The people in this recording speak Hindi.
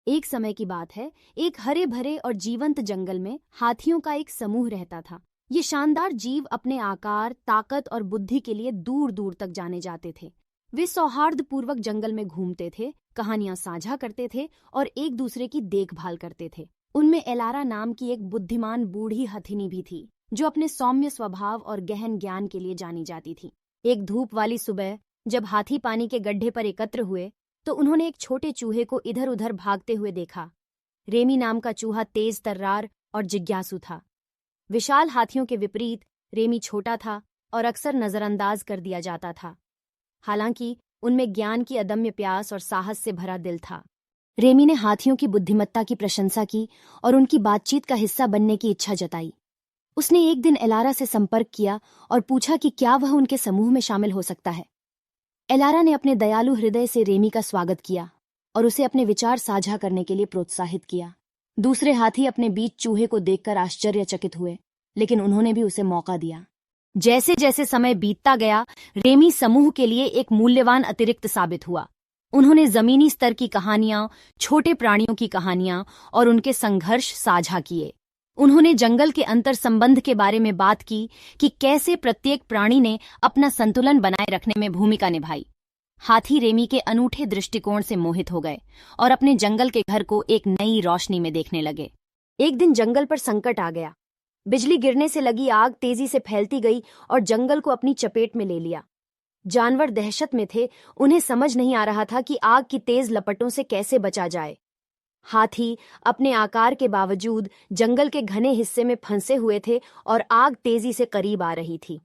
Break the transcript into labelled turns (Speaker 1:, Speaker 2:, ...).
Speaker 1: एक समय की बात है, एक हरे भरे और जीवंत जंगल में हाथियों का एक समूह रहता था। ये शानदार जीव अपने आकार, ताकत और बुद्धि के लिए दूर दूर तक जाने जाते थे। वे सौहार्दपूर्वक जंगल में घूमते थे, कहानियां साझा करते थे और एक दूसरे की देखभाल करते थे। उनमें एलारा नाम की एक बुद्धिमान बूढ़ी हथिनी भी थी, जो अपने सौम्य स्वभाव और गहन ज्ञान के लिए जानी जाती थी। एक धूप वाली सुबह जब हाथी पानी के गड्ढे पर एकत्र हुए तो उन्होंने एक छोटे चूहे को इधर उधर भागते हुए देखा। रेमी नाम का चूहा तेज तर्रार और जिज्ञासु था। विशाल हाथियों के विपरीत रेमी छोटा था और अक्सर नजरअंदाज कर दिया जाता था। हालांकि उनमें ज्ञान की अदम्य प्यास और साहस से भरा दिल था। रेमी ने हाथियों की बुद्धिमत्ता की प्रशंसा की और उनकी बातचीत का हिस्सा बनने की इच्छा जताई। उसने एक दिन एलारा से संपर्क किया और पूछा कि क्या वह उनके समूह में शामिल हो सकता है। एलारा ने अपने दयालु हृदय से रेमी का स्वागत किया और उसे अपने विचार साझा करने के लिए प्रोत्साहित किया। दूसरे हाथी अपने बीच चूहे को देखकर आश्चर्यचकित हुए, लेकिन उन्होंने भी उसे मौका दिया। जैसे जैसे समय बीतता गया, रेमी समूह के लिए एक मूल्यवान अतिरिक्त साबित हुआ। उन्होंने जमीनी स्तर की कहानियां, छोटे प्राणियों की कहानियां और उनके संघर्ष साझा किए। उन्होंने जंगल के अंतर संबंध के बारे में बात की कि कैसे प्रत्येक प्राणी ने अपना संतुलन बनाए रखने में भूमिका निभाई। हाथी रेमी के अनूठे दृष्टिकोण से मोहित हो गए और अपने जंगल के घर को एक नई रोशनी में देखने लगे। एक दिन जंगल पर संकट आ गया। बिजली गिरने से लगी आग तेजी से फैलती गई और जंगल को अपनी चपेट में ले लिया। जानवर दहशत में थे, उन्हें समझ नहीं आ रहा था कि आग की तेज लपटों से कैसे बचा जाए। हाथी अपने आकार के बावजूद जंगल के घने हिस्से में फंसे हुए थे और आग तेजी से करीब आ रही थी।